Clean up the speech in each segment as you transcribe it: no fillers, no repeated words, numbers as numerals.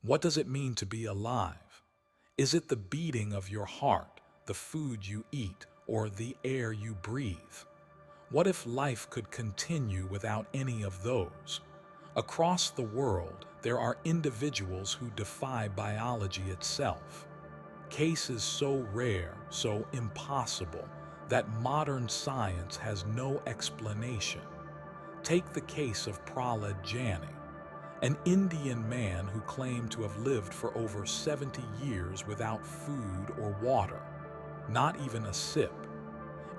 What does it mean to be alive? Is it the beating of your heart, the food you eat, or the air you breathe? What if life could continue without any of those? Across the world, there are individuals who defy biology itself. Cases so rare, so impossible, that modern science has no explanation. Take the case of Prahlad Jani, an Indian man who claimed to have lived for over 70 years without food or water, not even a sip.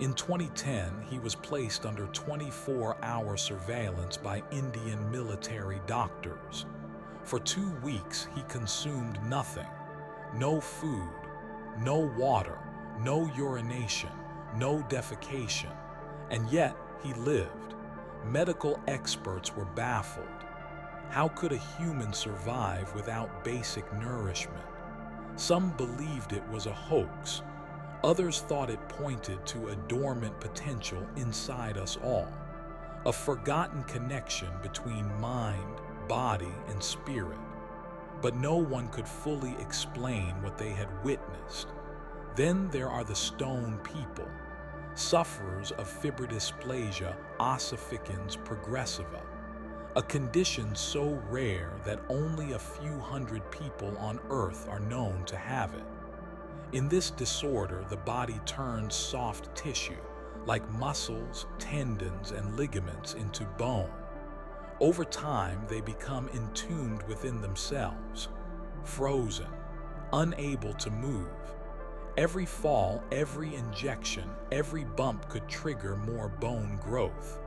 In 2010, he was placed under 24-hour surveillance by Indian military doctors. For 2 weeks, he consumed nothing. No food, no water, no urination, no defecation. And yet, he lived. Medical experts were baffled. How could a human survive without basic nourishment? Some believed it was a hoax. Others thought it pointed to a dormant potential inside us all, a forgotten connection between mind, body, and spirit. But no one could fully explain what they had witnessed. Then there are the stone people, sufferers of fibrodysplasia ossificans progressiva, a condition so rare that only a few hundred people on Earth are known to have it. In this disorder, the body turns soft tissue, like muscles, tendons, and ligaments, into bone. Over time, they become entombed within themselves, frozen, unable to move. Every fall, every injection, every bump could trigger more bone growth.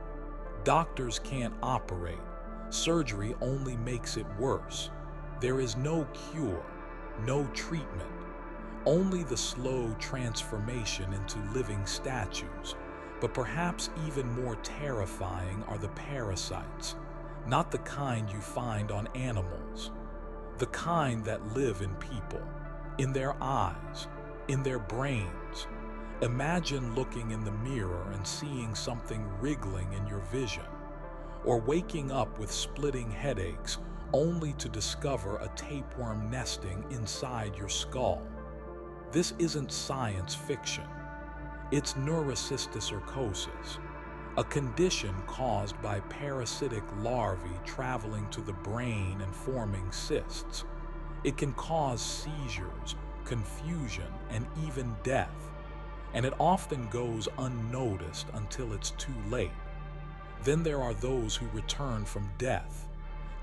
Doctors can't operate. Surgery only makes it worse. There is no cure, no treatment, only the slow transformation into living statues. But perhaps even more terrifying are the parasites, not the kind you find on animals, the kind that live in people, in their eyes, in their brains. Imagine looking in the mirror and seeing something wriggling in your vision, or waking up with splitting headaches only to discover a tapeworm nesting inside your skull. This isn't science fiction. It's neurocysticercosis, a condition caused by parasitic larvae traveling to the brain and forming cysts. It can cause seizures, confusion, and even death, and it often goes unnoticed until it's too late. Then there are those who return from death,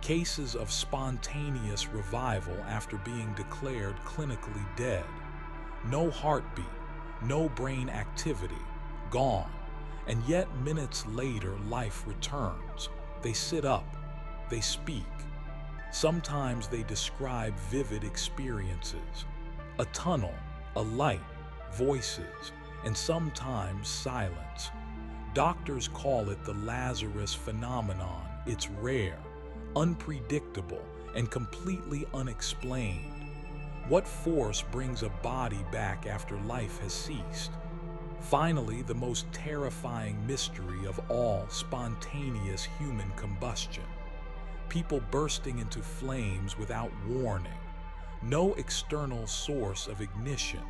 cases of spontaneous revival after being declared clinically dead. No heartbeat, no brain activity, gone. And yet minutes later, life returns. They sit up, they speak. Sometimes they describe vivid experiences, a tunnel, a light, voices, and sometimes silence. Doctors call it the Lazarus phenomenon. It's rare, unpredictable, and completely unexplained. What force brings a body back after life has ceased? Finally, the most terrifying mystery of all, spontaneous human combustion. People bursting into flames without warning. No external source of ignition.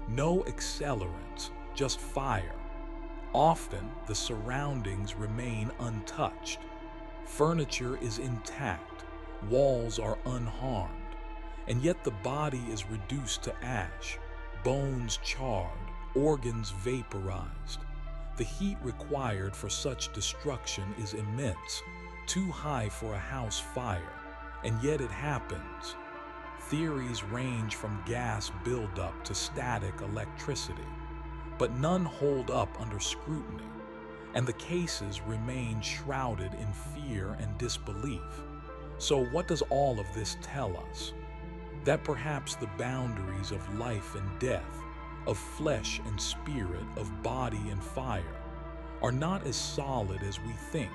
No accelerants, just fire. Often, the surroundings remain untouched. Furniture is intact. Walls are unharmed. And yet the body is reduced to ash, bones charred, organs vaporized. The heat required for such destruction is immense, too high for a house fire, and yet it happens. Theories range from gas buildup to static electricity, but none hold up under scrutiny, and the cases remain shrouded in fear and disbelief. So what does all of this tell us? That perhaps the boundaries of life and death, of flesh and spirit, of body and fire, are not as solid as we think.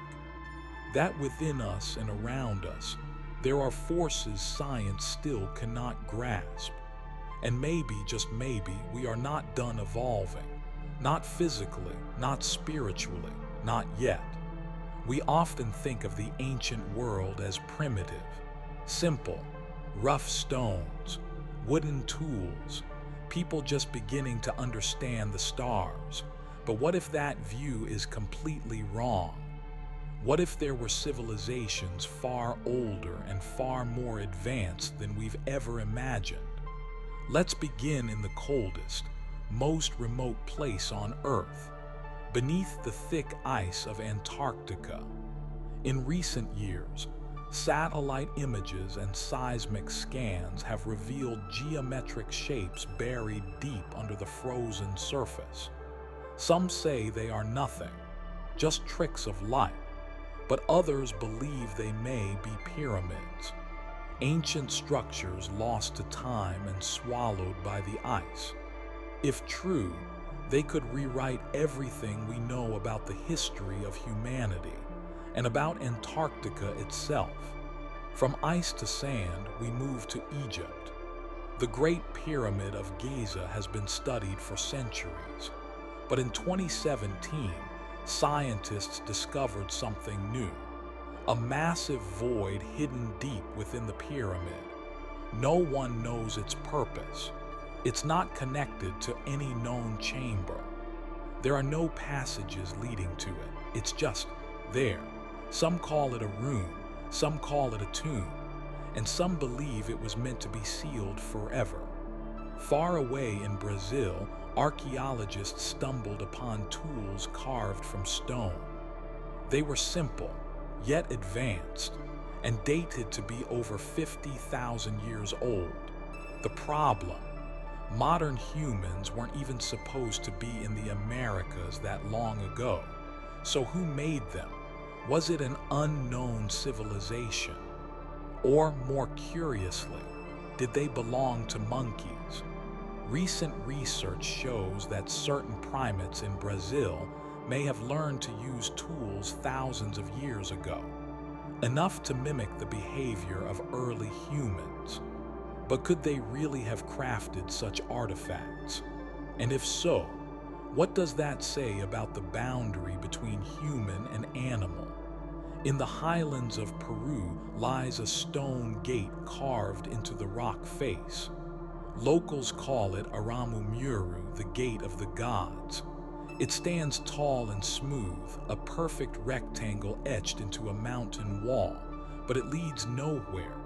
That within us and around us, there are forces science still cannot grasp. And maybe, just maybe, we are not done evolving. Not physically, not spiritually, not yet. We often think of the ancient world as primitive, simple, rough stones, wooden tools, people just beginning to understand the stars. But what if that view is completely wrong? What if there were civilizations far older and far more advanced than we've ever imagined? Let's begin in the coldest, most remote place on Earth, beneath the thick ice of Antarctica. In recent years, satellite images and seismic scans have revealed geometric shapes buried deep under the frozen surface. Some say they are nothing, just tricks of light, but others believe they may be pyramids, ancient structures lost to time and swallowed by the ice. If true, they could rewrite everything we know about the history of humanity and about Antarctica itself. From ice to sand, we move to Egypt. The Great Pyramid of Giza has been studied for centuries, but in 2017, scientists discovered something new, a massive void hidden deep within the pyramid. No one knows its purpose. It's not connected to any known chamber. There are no passages leading to it. It's just there. Some call it a room, some call it a tomb, and some believe it was meant to be sealed forever. Far away in Brazil, archaeologists stumbled upon tools carved from stone. They were simple, yet advanced, and dated to be over 50,000 years old. The problem: modern humans weren't even supposed to be in the Americas that long ago. So who made them? Was it an unknown civilization? Or more curiously, did they belong to monkeys? Recent research shows that certain primates in Brazil may have learned to use tools thousands of years ago, enough to mimic the behavior of early humans. But could they really have crafted such artifacts? And if so, what does that say about the boundary between human and animal? In the highlands of Peru lies a stone gate carved into the rock face. Locals call it Aramumuru, the Gate of the Gods. It stands tall and smooth, a perfect rectangle etched into a mountain wall, but it leads nowhere.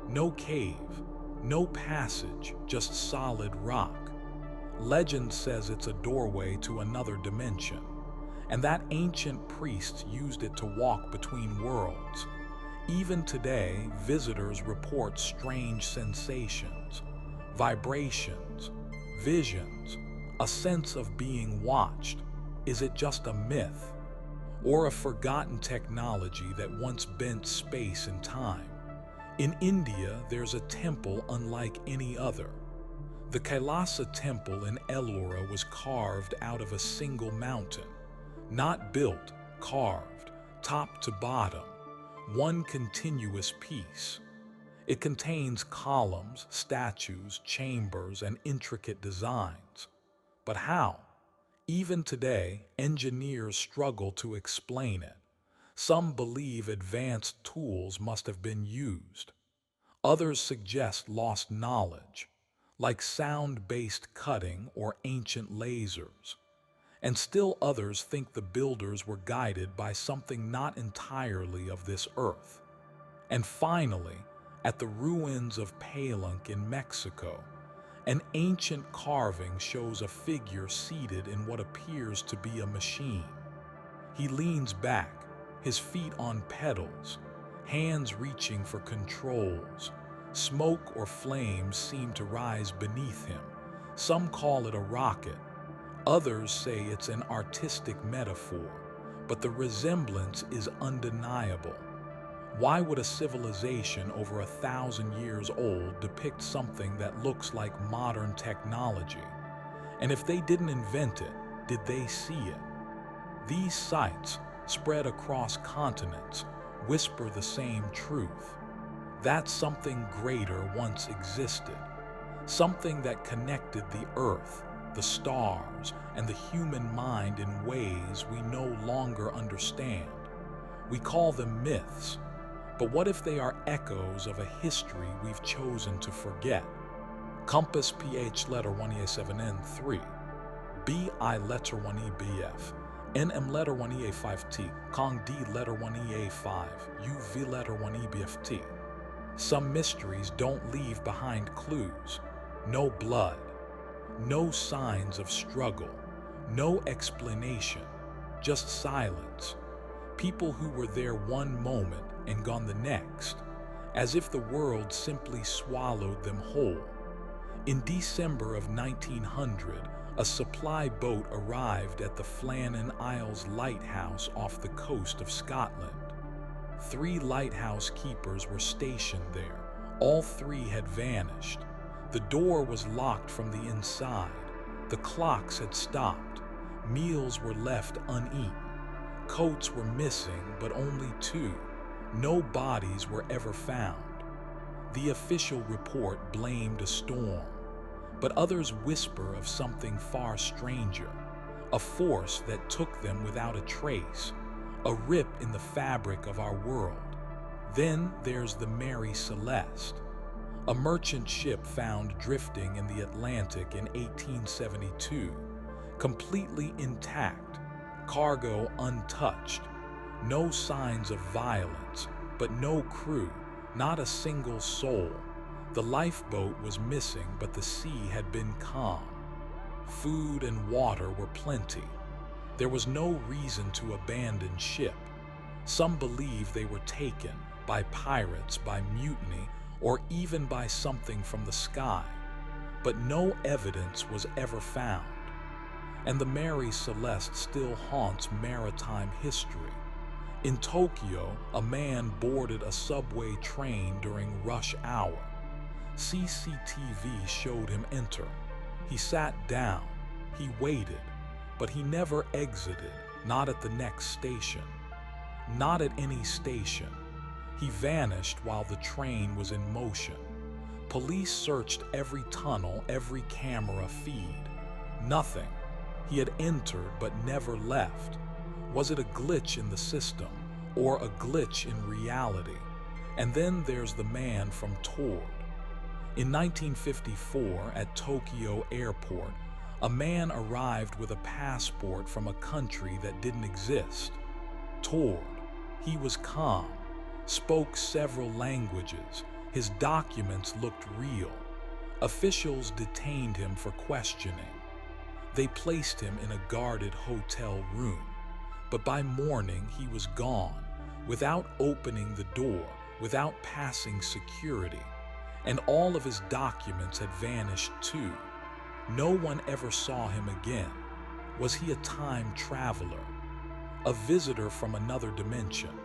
No cave, no passage, just solid rock. Legend says it's a doorway to another dimension, and that ancient priests used it to walk between worlds. Even today, visitors report strange sensations, vibrations, visions, a sense of being watched. Is it just a myth, or a forgotten technology that once bent space and time? In India, there's a temple unlike any other. The Kailasa temple in Ellora was carved out of a single mountain. Not built, carved, top to bottom, one continuous piece. It contains columns, statues, chambers, and intricate designs. But how? Even today, engineers struggle to explain it. Some believe advanced tools must have been used. Others suggest lost knowledge, like sound-based cutting or ancient lasers. And still others think the builders were guided by something not entirely of this earth. And finally, at the ruins of Palenque in Mexico, an ancient carving shows a figure seated in what appears to be a machine. He leans back, his feet on pedals, hands reaching for controls. Smoke or flames seem to rise beneath him. Some call it a rocket. Others say it's an artistic metaphor, but the resemblance is undeniable. Why would a civilization over 1,000 years old depict something that looks like modern technology? And if they didn't invent it, did they see it? These sites, spread across continents, whisper the same truth. That something greater once existed, something that connected the earth, the stars, and the human mind in ways we no longer understand. We call them myths, But what if they are echoes of a history we've chosen to forget? Compass PH letter 1EA7N3, BI letter 1EBF, NM letter 1EA5T, Kong D letter 1EA5, UV letter 1EBFT. Some mysteries don't leave behind clues. No blood, no signs of struggle, no explanation, just silence. People who were there one moment and gone the next, as if the world simply swallowed them whole. In December of 1900, a supply boat arrived at the Flannan Isles lighthouse off the coast of Scotland. 3 lighthouse keepers were stationed there. All 3 had vanished. The door was locked from the inside. The clocks had stopped. Meals were left uneaten. Coats were missing, but only 2. No bodies were ever found. The official report blamed a storm, but others whisper of something far stranger, a force that took them without a trace, a rip in the fabric of our world. Then there's the Mary Celeste, a merchant ship found drifting in the Atlantic in 1872, completely intact, cargo untouched, no signs of violence, but no crew, not a single soul. The lifeboat was missing, but the sea had been calm. Food and water were plenty. There was no reason to abandon ship. Some believe they were taken by pirates, by mutiny, or even by something from the sky. But no evidence was ever found. And the Mary Celeste still haunts maritime history. In Tokyo, a man boarded a subway train during rush hour. CCTV showed him enter. He sat down, he waited, but he never exited, not at the next station. Not at any station. He vanished while the train was in motion. Police searched every tunnel, every camera feed. Nothing. He had entered but never left. Was it a glitch in the system, or a glitch in reality? And then there's the man from Tord. In 1954, at Tokyo Airport, a man arrived with a passport from a country that didn't exist. Tord. He was calm, spoke several languages. His documents looked real. Officials detained him for questioning. They placed him in a guarded hotel room. But by morning, he was gone, without opening the door, without passing security. And all of his documents had vanished too. No one ever saw him again. Was he a time traveler? A visitor from another dimension?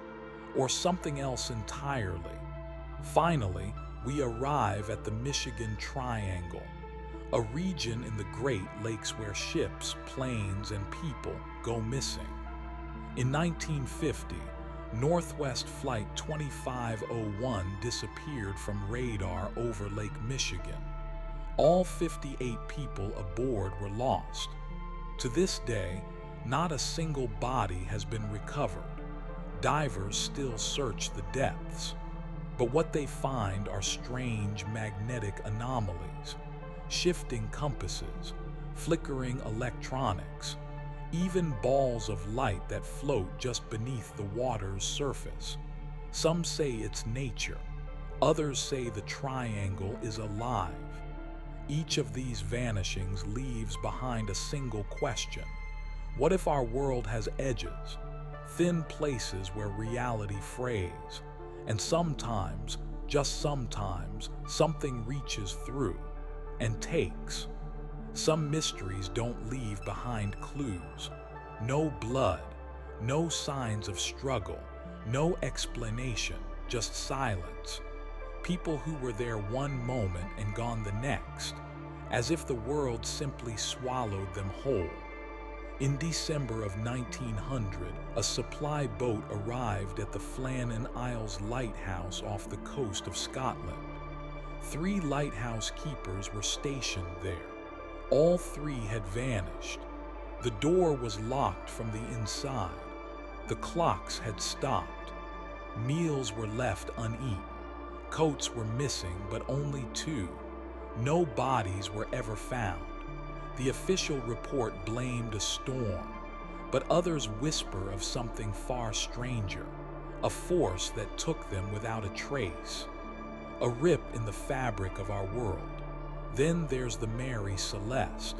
Or something else entirely? Finally, we arrive at the Michigan Triangle, a region in the Great Lakes where ships, planes, and people go missing. In 1950, Northwest Flight 2501 disappeared from radar over Lake Michigan. All 58 people aboard were lost. To this day, not a single body has been recovered. Divers still search the depths. But what they find are strange magnetic anomalies, shifting compasses, flickering electronics, even balls of light that float just beneath the water's surface. Some say it's nature. Others say the triangle is alive. Each of these vanishings leaves behind a single question. What if our world has edges, thin places where reality frays, and sometimes, just sometimes, something reaches through and takes? Some mysteries don't leave behind clues. No blood, no signs of struggle, no explanation, just silence. People who were there one moment and gone the next, as if the world simply swallowed them whole. In December of 1900, a supply boat arrived at the Flannan Isles lighthouse off the coast of Scotland. 3 lighthouse keepers were stationed there. All 3 had vanished. The door was locked from the inside. The clocks had stopped. Meals were left uneaten. Coats were missing, but only two. No bodies were ever found. The official report blamed a storm, but others whisper of something far stranger, a force that took them without a trace. A rip in the fabric of our world. Then there's the Mary Celeste,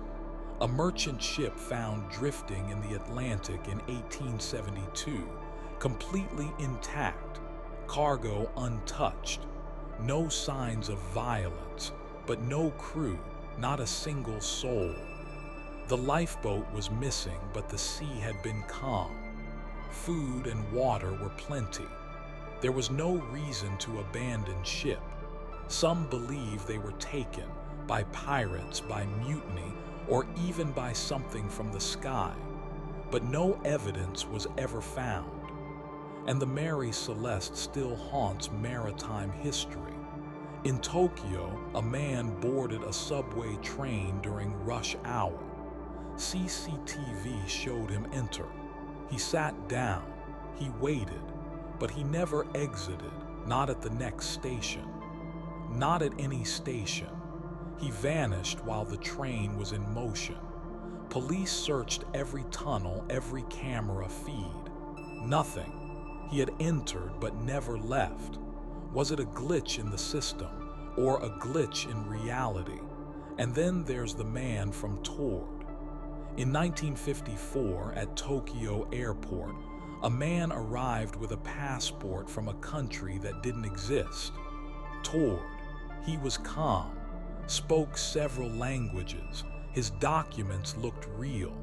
a merchant ship found drifting in the Atlantic in 1872, completely intact, cargo untouched, no signs of violence, but no crew, not a single soul. The lifeboat was missing, but the sea had been calm. Food and water were plenty. There was no reason to abandon ship. Some believe they were taken by pirates, by mutiny, or even by something from the sky. But no evidence was ever found. And the Mary Celeste still haunts maritime history. In Tokyo, a man boarded a subway train during rush hour. CCTV showed him enter. He sat down, he waited, but he never exited, not at the next station. Not at any station. He vanished while the train was in motion. Police searched every tunnel, every camera feed. Nothing. He had entered but never left. Was it a glitch in the system, or a glitch in reality? And then there's the man from Tord. In 1954, at Tokyo Airport, a man arrived with a passport from a country that didn't exist. Tord. He was calm, spoke several languages. His documents looked real.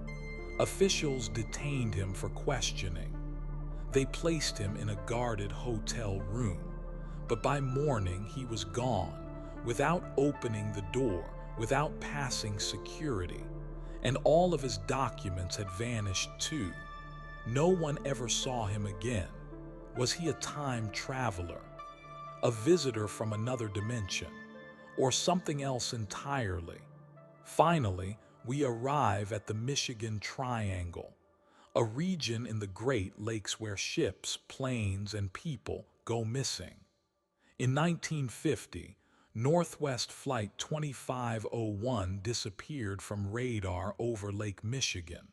Officials detained him for questioning. They placed him in a guarded hotel room, but by morning he was gone, without opening the door, without passing security, and all of his documents had vanished too. No one ever saw him again. Was he a time traveler? A visitor from another dimension, or something else entirely? Finally, we arrive at the Michigan Triangle, a region in the Great Lakes where ships, planes, and people go missing. In 1950, Northwest Flight 2501 disappeared from radar over Lake Michigan.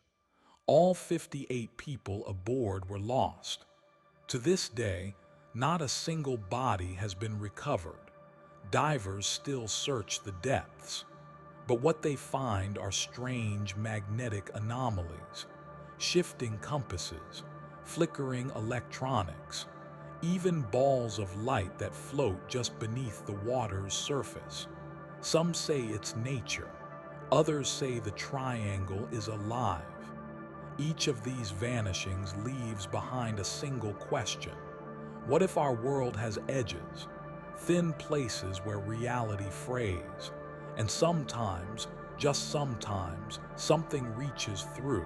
All 58 people aboard were lost. To this day, not a single body has been recovered. Divers still search the depths, but what they find are strange magnetic anomalies, shifting compasses, flickering electronics, even balls of light that float just beneath the water's surface. Some say it's nature, others say the triangle is alive. Each of these vanishings leaves behind a single question. What if our world has edges, thin places where reality frays, and sometimes, just sometimes, something reaches through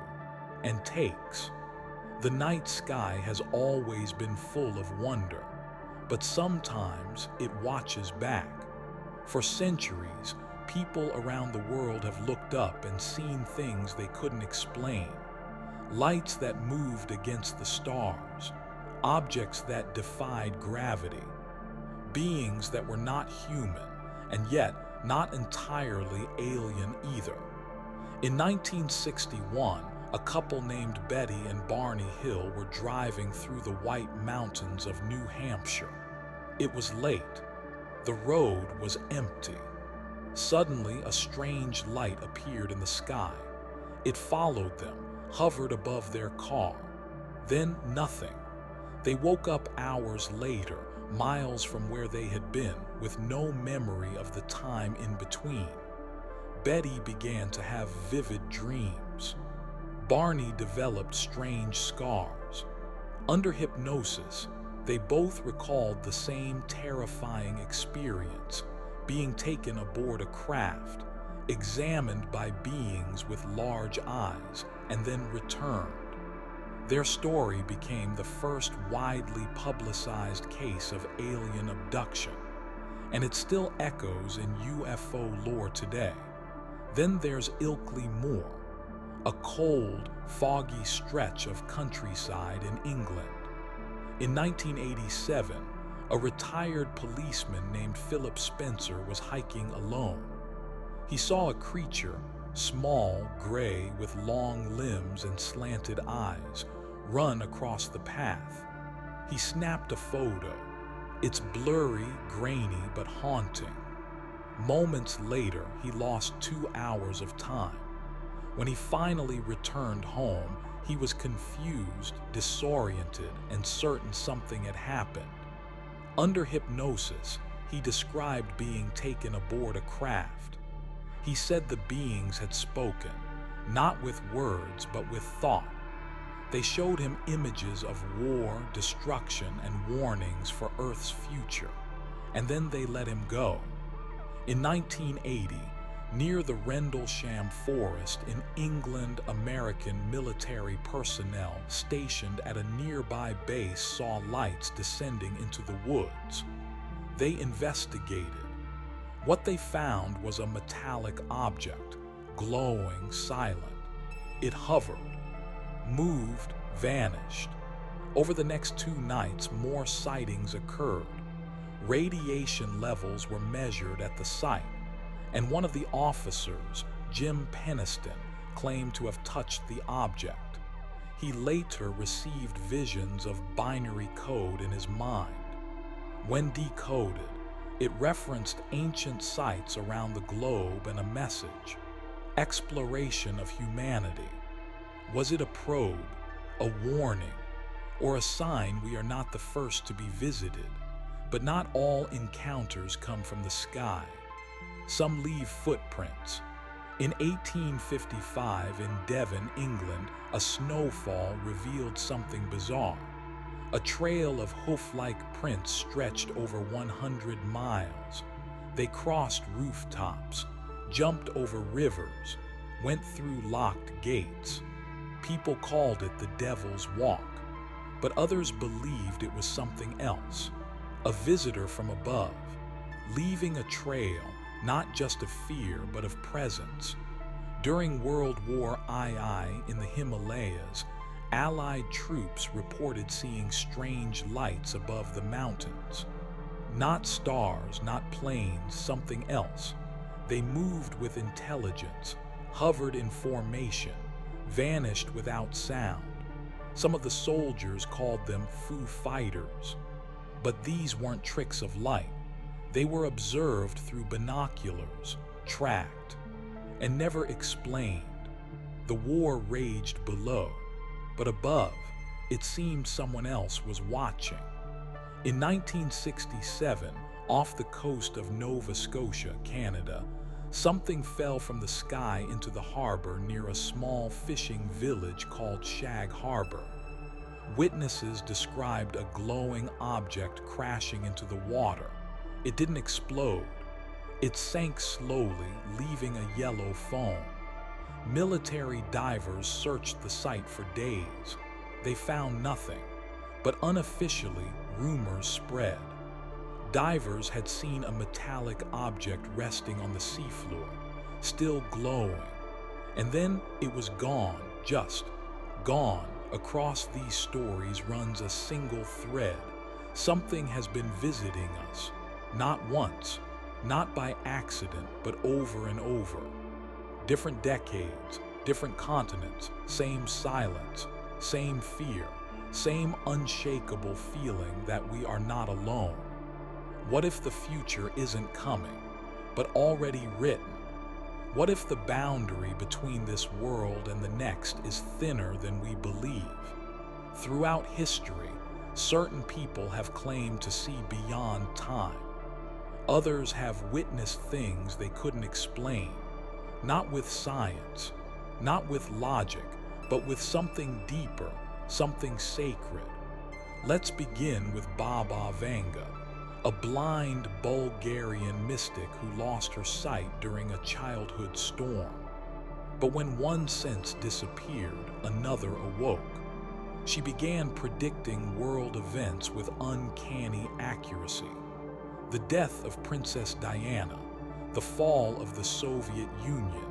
and takes? The night sky has always been full of wonder, but sometimes it watches back. For centuries, people around the world have looked up and seen things they couldn't explain. Lights that moved against the stars, objects that defied gravity, beings that were not human, and yet not entirely alien either. In 1961, a couple named Betty and Barney Hill were driving through the White Mountains of New Hampshire. It was late. The road was empty. Suddenly, a strange light appeared in the sky. It followed them, hovered above their car. Then nothing. They woke up hours later, miles from where they had been, with no memory of the time in between. Betty began to have vivid dreams. Barney developed strange scars. Under hypnosis, they both recalled the same terrifying experience, being taken aboard a craft, examined by beings with large eyes, and then returned. Their story became the first widely publicized case of alien abduction, and it still echoes in UFO lore today. Then there's Ilkley Moor, a cold, foggy stretch of countryside in England. In 1987, a retired policeman named Philip Spencer was hiking alone. He saw a creature, small, gray, with long limbs and slanted eyes, run across the path. He snapped a photo. It's blurry, grainy, but haunting. Moments later, he lost 2 hours of time. When he finally returned home, he was confused, disoriented, and certain something had happened. Under hypnosis, he described being taken aboard a craft. He said the beings had spoken, not with words, but with thought. They showed him images of war, destruction, and warnings for Earth's future, and then they let him go. In 1980, near the Rendlesham Forest in England, American military personnel stationed at a nearby base saw lights descending into the woods. They investigated. What they found was a metallic object, glowing, silent. It hovered, moved, vanished. Over the next 2 nights, more sightings occurred. Radiation levels were measured at the site, and one of the officers, Jim Peniston, claimed to have touched the object. He later received visions of binary code in his mind. When decoded, it referenced ancient sites around the globe and a message: exploration of humanity. Was it a probe, a warning, or a sign we are not the first to be visited? But not all encounters come from the sky. Some leave footprints. In 1855 in Devon, England, a snowfall revealed something bizarre. A trail of hoof-like prints stretched over 100 miles. They crossed rooftops, jumped over rivers, went through locked gates. People called it the Devil's Walk, but others believed it was something else. A visitor from above, leaving a trail, not just of fear, but of presence. During World War II in the Himalayas, Allied troops reported seeing strange lights above the mountains. Not stars, not planes, something else. They moved with intelligence, hovered in formation, vanished without sound. Some of the soldiers called them Foo Fighters. But these weren't tricks of light. They were observed through binoculars, tracked, and never explained. The war raged below, but above, it seemed someone else was watching. In 1967, off the coast of Nova Scotia, Canada, something fell from the sky into the harbor near a small fishing village called Shag Harbor. Witnesses described a glowing object crashing into the water. It didn't explode. It sank slowly, leaving a yellow foam. Military divers searched the site for days. They found nothing, but unofficially, rumors spread. Divers had seen a metallic object resting on the seafloor, still glowing. And then it was gone, just gone. Across these stories runs a single thread. Something has been visiting us, not once, not by accident, but over and over. Different decades, different continents, same silence, same fear, same unshakable feeling that we are not alone. What if the future isn't coming, but already written? What if the boundary between this world and the next is thinner than we believe? Throughout history, certain people have claimed to see beyond time. Others have witnessed things they couldn't explain, not with science, not with logic, but with something deeper, something sacred. Let's begin with Baba Vanga, a blind Bulgarian mystic who lost her sight during a childhood storm. But when one sense disappeared, another awoke. She began predicting world events with uncanny accuracy. The death of Princess Diana, the fall of the Soviet Union,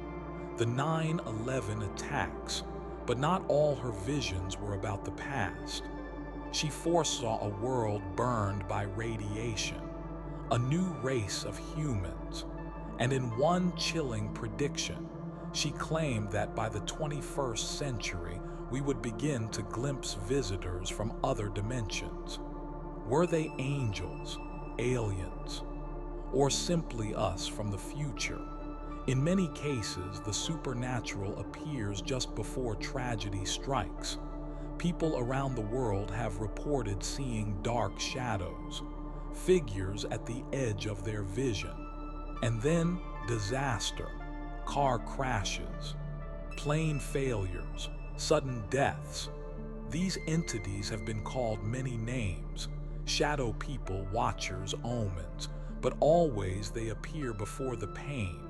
the 9/11 attacks, but not all her visions were about the past. She foresaw a world burned by radiation, a new race of humans, and in one chilling prediction, she claimed that by the 21st century, we would begin to glimpse visitors from other dimensions. Were they angels, aliens, or simply us from the future? In many cases, the supernatural appears just before tragedy strikes. People around the world have reported seeing dark shadows, figures at the edge of their vision, and then disaster, car crashes, plane failures, sudden deaths. These entities have been called many names: shadow people, watchers, omens, but always they appear before the pain.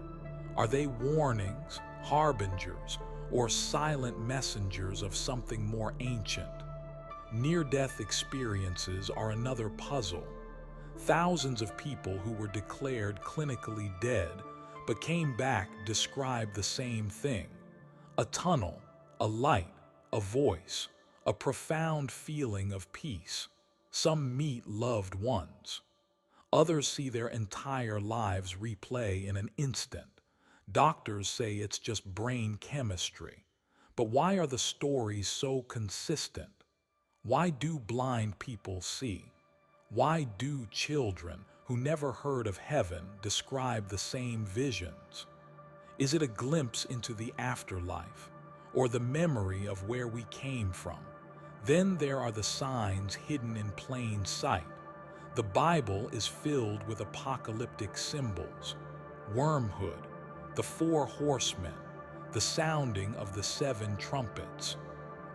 Are they warnings, harbingers, or silent messengers of something more ancient? Near-death experiences are another puzzle. Thousands of people who were declared clinically dead but came back described the same thing: a tunnel, a light, a voice, a profound feeling of peace. Some meet loved ones. Others see their entire lives replay in an instant. Doctors say it's just brain chemistry. But why are the stories so consistent? Why do blind people see? Why do children who never heard of heaven describe the same visions? Is it a glimpse into the afterlife, or the memory of where we came from? Then there are the signs hidden in plain sight. The Bible is filled with apocalyptic symbols: wormwood, the 4 horsemen, the sounding of the 7 trumpets.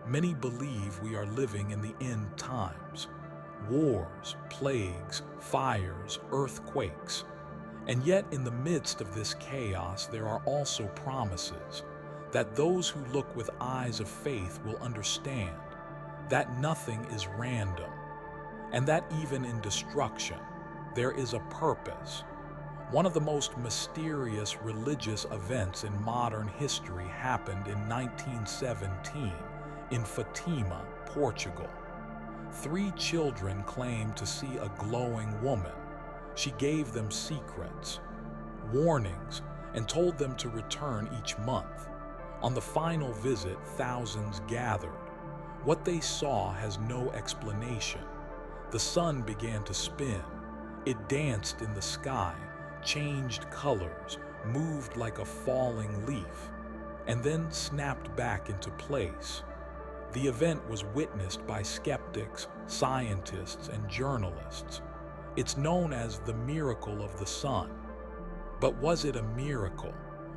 Many believe we are living in the end times: wars, plagues, fires, earthquakes. And yet in the midst of this chaos, there are also promises that those who look with eyes of faith will understand that nothing is random, and that even in destruction, there is a purpose. One of the most mysterious religious events in modern history happened in 1917 in Fatima, Portugal. 3 children claimed to see a glowing woman. She gave them secrets, warnings, and told them to return each month. On the final visit, thousands gathered. What they saw has no explanation. The sun began to spin. It danced in the sky, changed colors, moved like a falling leaf, and then snapped back into place. The event was witnessed by skeptics, scientists, and journalists. It's known as the miracle of the sun. But was it a miracle,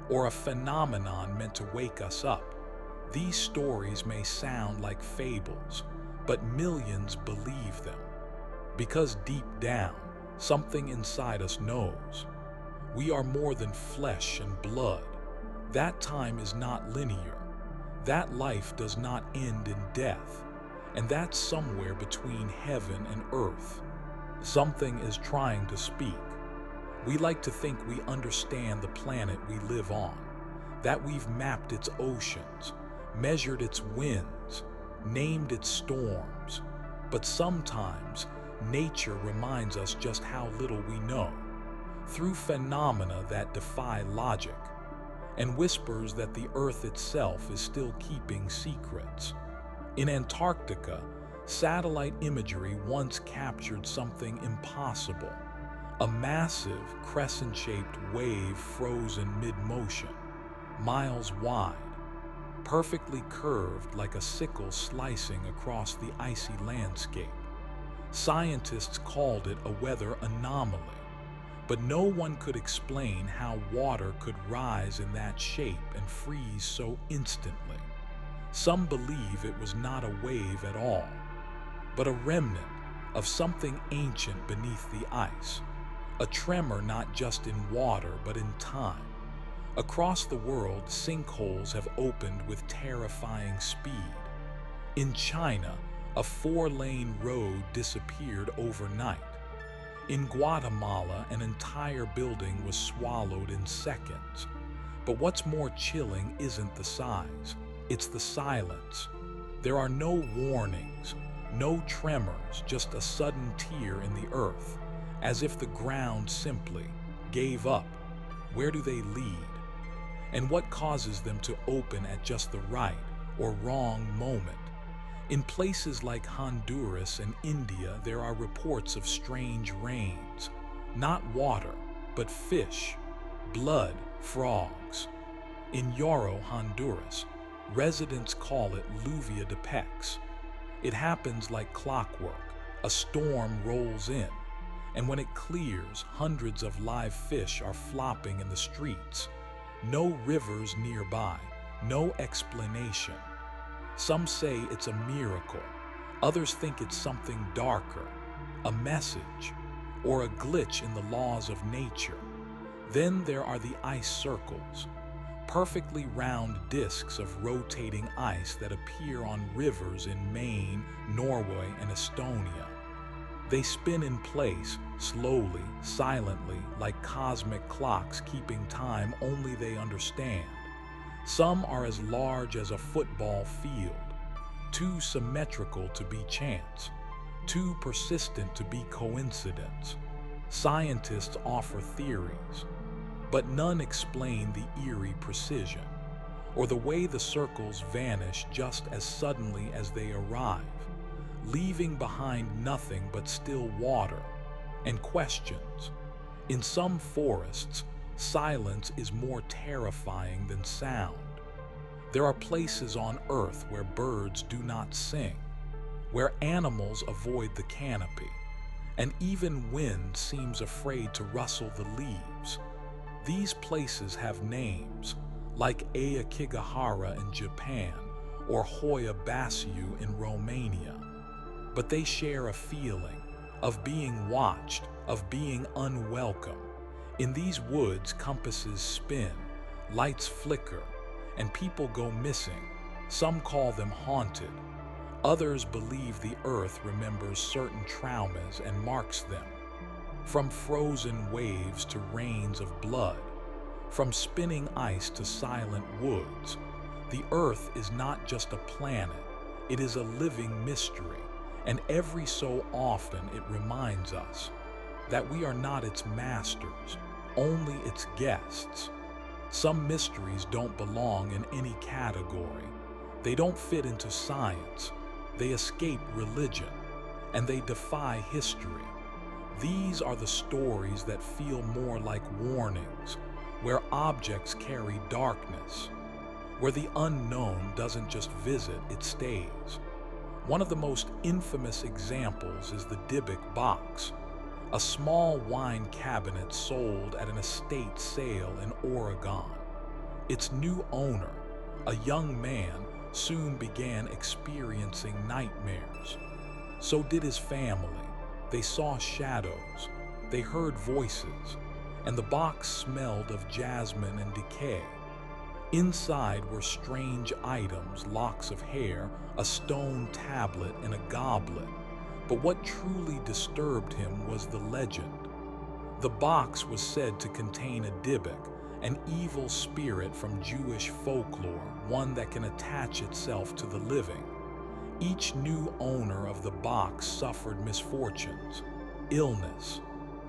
or a phenomenon meant to wake us up? These stories may sound like fables, but millions believe them. Because deep down, something inside us knows. We are more than flesh and blood. That time is not linear. That life does not end in death. And that's somewhere between heaven and earth. Something is trying to speak. We like to think we understand the planet we live on, that we've mapped its oceans, measured its winds, named its storms. But sometimes, nature reminds us just how little we know, through phenomena that defy logic, and whispers that the Earth itself is still keeping secrets. In Antarctica, satellite imagery once captured something impossible: a massive, crescent-shaped wave frozen mid-motion, miles wide, perfectly curved like a sickle slicing across the icy landscape. Scientists called it a weather anomaly, but no one could explain how water could rise in that shape and freeze so instantly. Some believe it was not a wave at all, but a remnant of something ancient beneath the ice, a tremor not just in water but in time. Across the world, sinkholes have opened with terrifying speed. In China, a 4-lane road disappeared overnight. In Guatemala, an entire building was swallowed in seconds. But what's more chilling isn't the size, it's the silence. There are no warnings, No tremors, just a sudden tear in the earth, as if the ground simply gave up. Where do they lead? And what causes them to open at just the right or wrong moment? In places like Honduras and India, there are reports of strange rains, not water, but fish, blood, frogs. In Yoro, Honduras, residents call it lluvia de pex. It happens like clockwork. A storm rolls in, and when it clears, hundreds of live fish are flopping in the streets. No rivers nearby, no explanation. Some say it's a miracle. Others think it's something darker, a message, or a glitch in the laws of nature. Then there are the ice circles, perfectly round discs of rotating ice that appear on rivers in Maine, Norway, and Estonia. They spin in place, slowly, silently, like cosmic clocks keeping time only they understand. Some are as large as a football field, too symmetrical to be chance, too persistent to be coincidence. Scientists offer theories, but none explain the eerie precision, or the way the circles vanish just as suddenly as they arrive, leaving behind nothing but still water and questions. In some forests, silence is more terrifying than sound. There are places on Earth where birds do not sing, where animals avoid the canopy, and even wind seems afraid to rustle the leaves. These places have names, like Aokigahara in Japan or Hoia Baciu in Romania, but they share a feeling of being watched, of being unwelcome. In these woods, compasses spin, lights flicker, and people go missing. Some call them haunted. Others believe the earth remembers certain traumas and marks them. From frozen waves to rains of blood, from spinning ice to silent woods, the earth is not just a planet, it is a living mystery, and every so often it reminds us that we are not its masters, only its guests. Some mysteries don't belong in any category. They don't fit into science. They escape religion, and they defy history. These are the stories that feel more like warnings, where objects carry darkness, where the unknown doesn't just visit, it stays. One of the most infamous examples is the Dybbuk box, a small wine cabinet sold at an estate sale in Oregon. Its new owner, a young man, soon began experiencing nightmares. So did his family. They saw shadows, they heard voices, and the box smelled of jasmine and decay. Inside were strange items, locks of hair, a stone tablet, and a goblet. But what truly disturbed him was the legend. The box was said to contain a Dybbuk, an evil spirit from Jewish folklore, one that can attach itself to the living. Each new owner of the box suffered misfortunes, illness,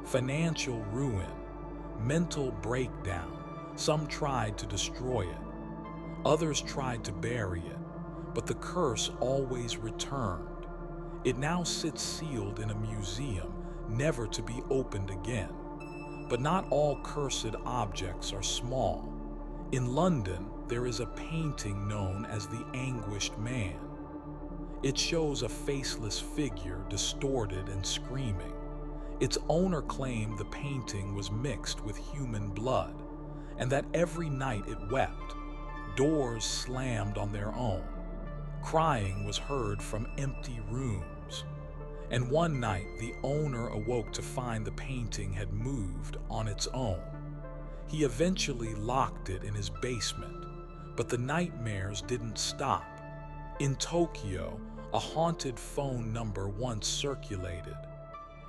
financial ruin, mental breakdown. Some tried to destroy it. Others tried to bury it, but the curse always returned. It now sits sealed in a museum, never to be opened again. But not all cursed objects are small. In London, there is a painting known as the Anguished Man. It shows a faceless figure, distorted and screaming. Its owner claimed the painting was mixed with human blood, and that every night it wept. Doors slammed on their own. Crying was heard from empty rooms. And one night, the owner awoke to find the painting had moved on its own. He eventually locked it in his basement, but the nightmares didn't stop. In Tokyo, a haunted phone number once circulated.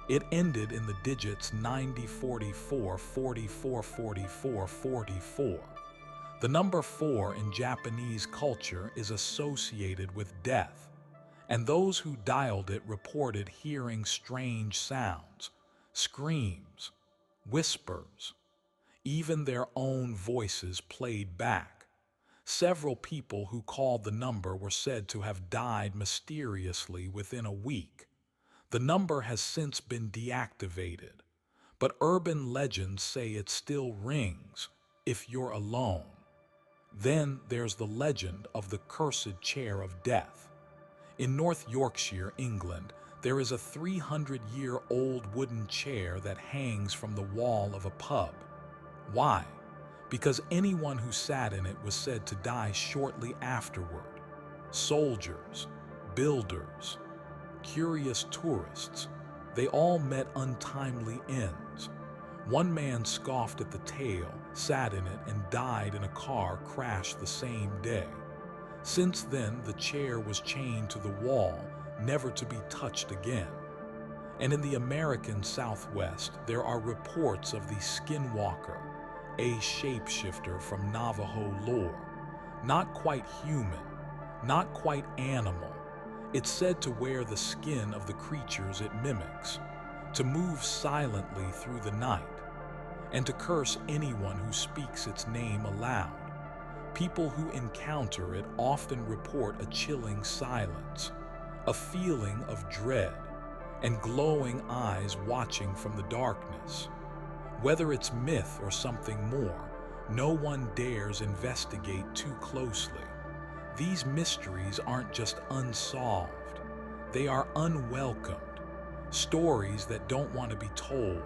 It ended in the digits 9044 4444 44. The number 4 in Japanese culture is associated with death, and those who dialed it reported hearing strange sounds, screams, whispers, even their own voices played back. Several people who called the number were said to have died mysteriously within a week. The number has since been deactivated, but urban legends say it still rings if you're alone. Then there's the legend of the cursed chair of death. In North Yorkshire, England, there is a 300-year-old wooden chair that hangs from the wall of a pub. Why? Because anyone who sat in it was said to die shortly afterward. Soldiers, builders, curious tourists, they all met untimely ends. One man scoffed at the tale, sat in it, and died in a car crash the same day. Since then, the chair was chained to the wall, never to be touched again. And in the American Southwest, there are reports of the skinwalker, a shapeshifter from Navajo lore. Not quite human, not quite animal. It's said to wear the skin of the creatures it mimics, to move silently through the night, and to curse anyone who speaks its name aloud. People who encounter it often report a chilling silence, a feeling of dread, and glowing eyes watching from the darkness. Whether it's myth or something more, no one dares investigate too closely. These mysteries aren't just unsolved, they are unwelcomed. Stories that don't want to be told,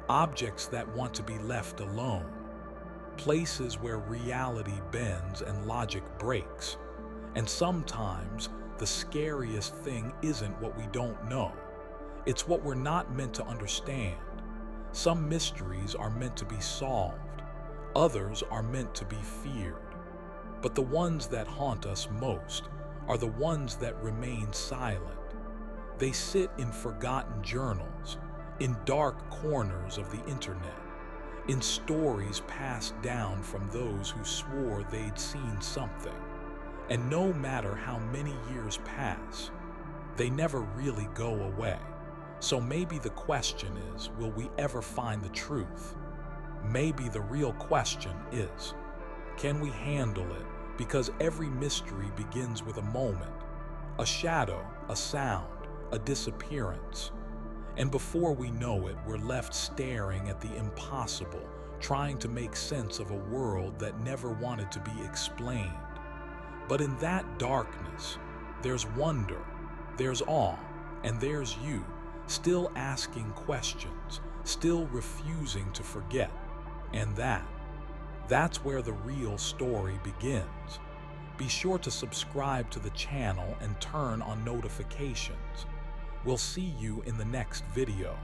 objects that want to be left alone, places where reality bends and logic breaks. And sometimes the scariest thing isn't what we don't know, it's what we're not meant to understand. Some mysteries are meant to be solved, others are meant to be feared. But the ones that haunt us most are the ones that remain silent. They sit in forgotten journals, in dark corners of the internet, in stories passed down from those who swore they'd seen something. And no matter how many years pass, they never really go away. So maybe the question is, will we ever find the truth? Maybe the real question is, can we handle it? Because every mystery begins with a moment, a shadow, a sound, a disappearance. And before we know it, we're left staring at the impossible, trying to make sense of a world that never wanted to be explained. But in that darkness, there's wonder, there's awe, and there's you, still asking questions, still refusing to forget. And that's where the real story begins. Be sure to subscribe to the channel and turn on notifications. We'll see you in the next video.